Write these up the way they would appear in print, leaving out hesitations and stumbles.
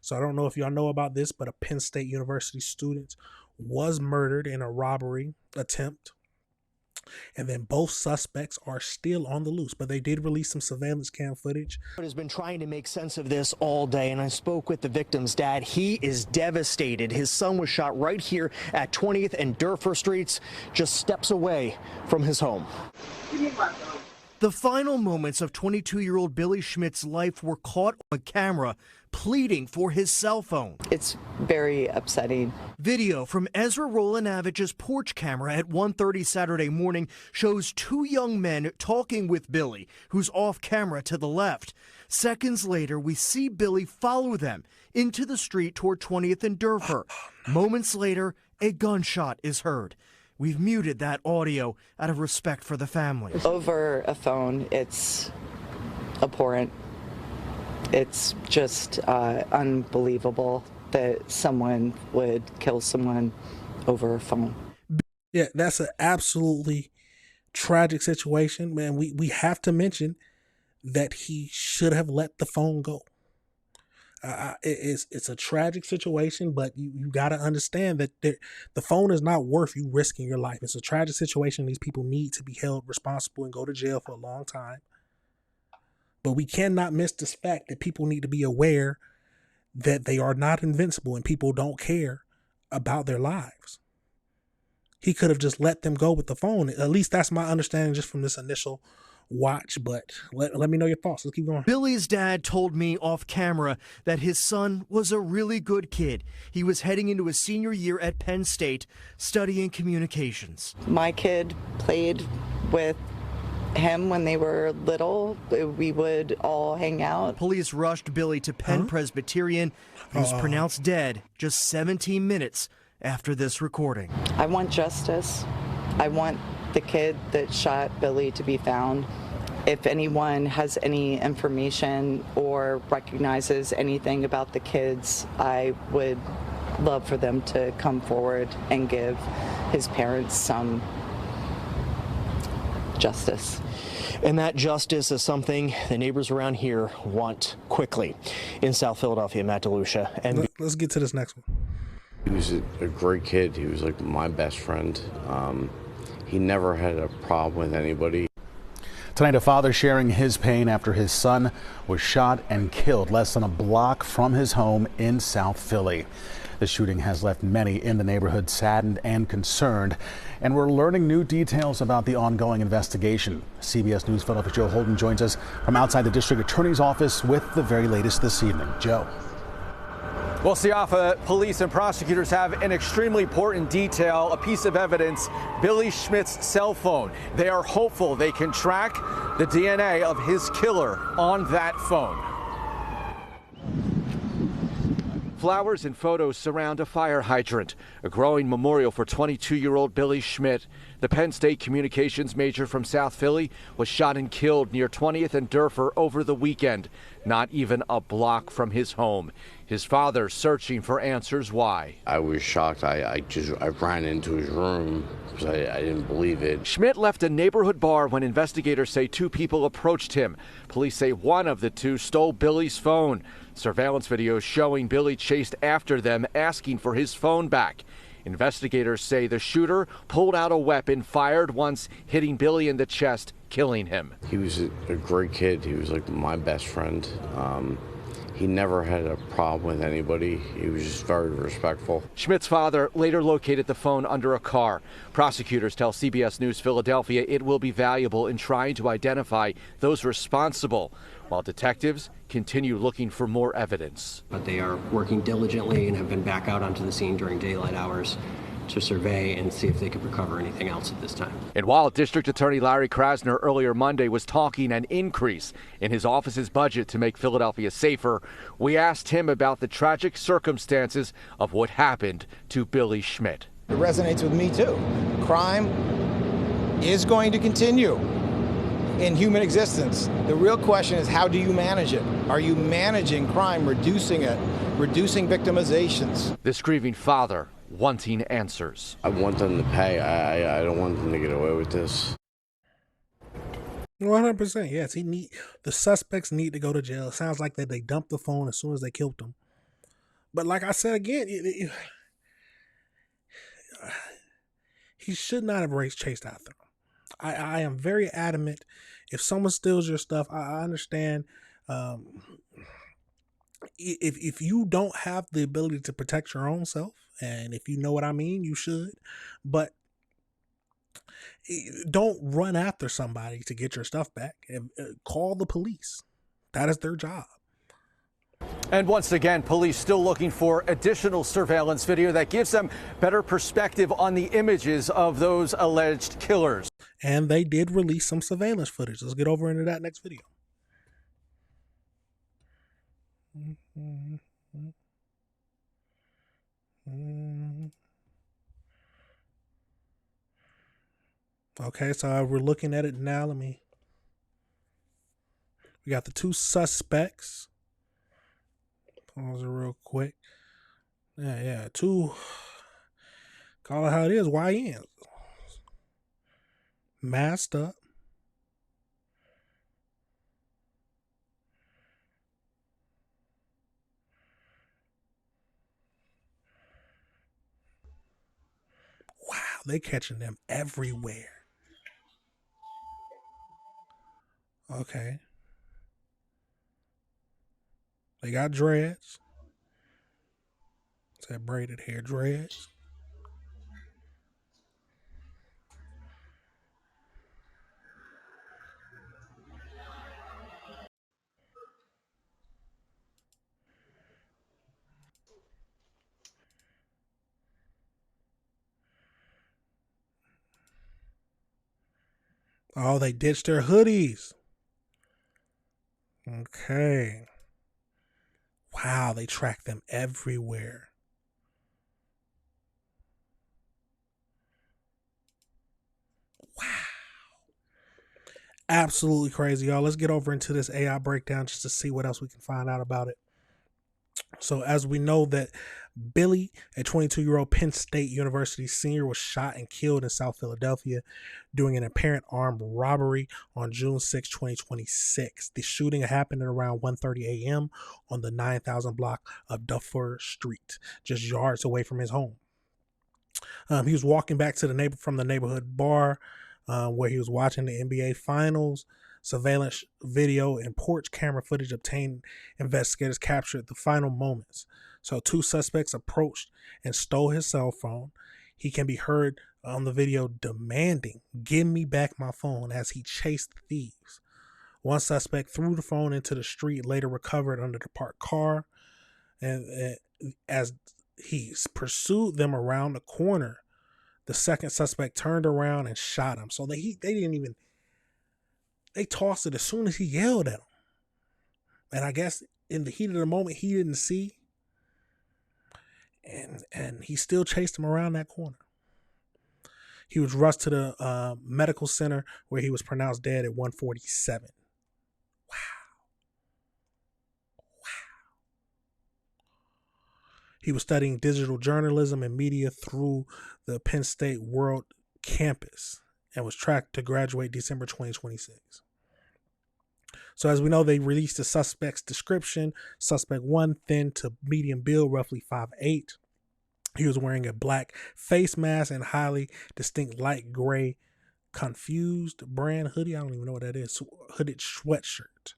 So I don't know if y'all know about this, but a Penn State University student was murdered in a robbery attempt. And then both suspects are still on the loose, but they did release some surveillance cam footage. Has been trying to make sense of this all day, and I spoke with the victim's dad. He is devastated. His son was shot right here at 20th and Durfur Streets, just steps away from his home. The final moments of 22-year-old Billy Schmidt's life were caught on camera, pleading for his cell phone. It's very upsetting. Video from Ezra Rolanavich's porch camera at 1:30 Saturday morning shows two young men talking with Billy, who's off camera to the left. Seconds later, we see Billy follow them into the street toward 20th and Durfur. Moments later, a gunshot is heard. We've muted that audio out of respect for the family. Over a phone, it's abhorrent. It's just unbelievable that someone would kill someone over a phone. Yeah, that's an absolutely tragic situation, man. We have to mention that he should have let the phone go. It's a tragic situation, but you got to understand that the phone is not worth you risking your life. It's a tragic situation. These people need to be held responsible and go to jail for a long time. But we cannot miss this fact that people need to be aware that they are not invincible and people don't care about their lives. He could have just let them go with the phone. At least that's my understanding just from this initial watch, but let me know your thoughts. Let's keep going. Billy's dad told me off camera that his son was a really good kid. He was heading into his senior year at Penn State, studying communications. My kid played with him when they were little. We would all hang out. Police rushed Billy to Penn Presbyterian. He was pronounced dead just 17 minutes after this recording. I want justice. I want the kid that shot Billy to be found. If anyone has any information or recognizes anything about the kids, I would love for them to come forward and give his parents some justice. And that justice is something the neighbors around here want quickly. In South Philadelphia, Matt DeLucia. And let's get to this next one. He was a great kid. He was like my best friend. He never had a problem with anybody. Tonight, a father sharing his pain after his son was shot and killed less than a block from his home in South Philly. The shooting has left many in the neighborhood saddened and concerned, and we're learning new details about the ongoing investigation. CBS News Philadelphia Joe Holden joins us from outside the district attorney's office with the very latest this evening. Joe. Well, Siafa, police and prosecutors have an extremely important detail, a piece of evidence, Billy Schmidt's cell phone. They are hopeful they can track the DNA of his killer on that phone. Flowers and photos surround a fire hydrant, a growing memorial for 22-year-old Billy Schmidt. The Penn State communications major from South Philly was shot and killed near 20th and Durfur over the weekend, not even a block from his home. His father searching for answers why. I was shocked. I ran into his room because I didn't believe it. Schmidt left a neighborhood bar when investigators say two people approached him. Police say one of the two stole Billy's phone. Surveillance videos showing Billy chased after them, asking for his phone back. Investigators say the shooter pulled out a weapon, fired once, hitting Billy in the chest, killing him. He was a great kid. He was like my best friend. He never had a problem with anybody. He was just very respectful. Schmidt's father later located the phone under a car. Prosecutors tell CBS News Philadelphia it will be valuable in trying to identify those responsible, while detectives continue looking for more evidence. But they are working diligently and have been back out onto the scene during daylight hours to survey and see if they could recover anything else at this time. And while District Attorney Larry Krasner earlier Monday was talking an increase in his office's budget to make Philadelphia safer, we asked him about the tragic circumstances of what happened to Billy Schmidt. It resonates with me too. Crime is going to continue in human existence. The real question is, how do you manage it? Are you managing crime, reducing it, reducing victimizations? This grieving father wanting answers. I want them to pay. I don't want them to get away with this. 100%. Yes, the suspects need to go to jail. It sounds like that they dumped the phone as soon as they killed him. But like I said again, he should not have chased after him. I am very adamant. If someone steals your stuff, I understand. Um, if you don't have the ability to protect your own self, and if you know what I mean, you should. But don't run after somebody to get your stuff back. Call the police. That is their job. And once again, police still looking for additional surveillance video that gives them better perspective on the images of those alleged killers. And they did release some surveillance footage. Let's get over into that next video. Okay, so we're looking at it now. We got the two suspects. Pause it real quick. Yeah, two. Call it how it is. YNs. Masked up. Wow, they catching them everywhere. Okay. They got dreads. It's that braided hair dreads. Oh, they ditched their hoodies. Okay. Wow, they track them everywhere. Wow. Absolutely crazy, y'all. Let's get over into this AI breakdown just to see what else we can find out about it. So as we know that Billy, a 22-year-old Penn State University senior, was shot and killed in South Philadelphia during an apparent armed robbery on June 6, 2026. The shooting happened at around 1:30 a.m. on the 9,000 block of Duffer Street, just yards away from his home. He was walking back to from the neighborhood bar where he was watching the NBA Finals. Surveillance video and porch camera footage obtained. Investigators captured the final moments. So two suspects approached and stole his cell phone. He can be heard on the video demanding, "Give me back my phone," as he chased the thieves. One suspect threw the phone into the street, later recovered under the parked car. And as he pursued them around the corner, the second suspect turned around and shot him. So they didn't even, they tossed it as soon as he yelled at him. And I guess in the heat of the moment, he didn't see. And he still chased him around that corner. He was rushed to the medical center where he was pronounced dead at 1:47. Wow. He was studying digital journalism and media through the Penn State World Campus and was tracked to graduate December 2026. So as we know, they released the suspect's description. Suspect 1, thin to medium build, roughly 5'8". He was wearing a black face mask and highly distinct light gray confused brand hoodie. I don't even know what that is. Hooded sweatshirt.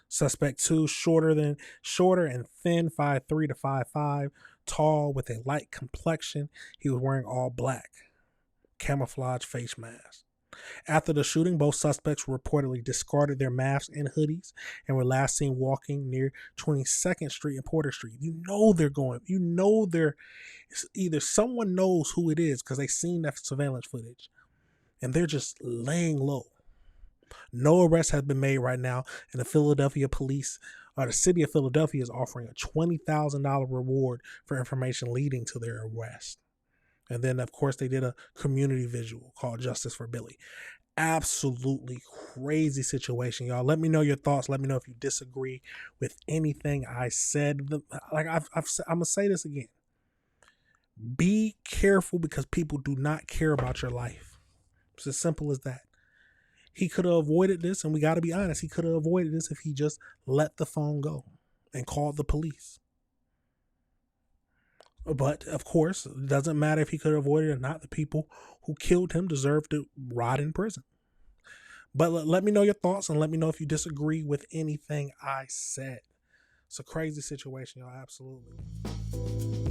Suspect 2, shorter and thin, 5'3" to 5'5", tall with a light complexion. He was wearing all black, camouflage face mask. After the shooting, both suspects reportedly discarded their masks and hoodies and were last seen walking near 22nd Street and Porter Street. You know they're either someone knows who it is because they've seen that surveillance footage and they're just laying low. No arrests have been made right now, and the Philadelphia police, or the city of Philadelphia, is offering a $20,000 reward for information leading to their arrest. And then, of course, they did a community visual called Justice for Billy. Absolutely crazy situation, y'all. Let me know your thoughts. Let me know if you disagree with anything I said. Like I'm gonna say this again. Be careful because people do not care about your life. It's as simple as that. He could have avoided this, and we got to be honest. He could have avoided this if he just let the phone go and called the police. But of course, it doesn't matter if he could have avoided it or not. The people who killed him deserve to rot in prison. But let me know your thoughts, and let me know if you disagree with anything I said. It's a crazy situation, y'all. Absolutely.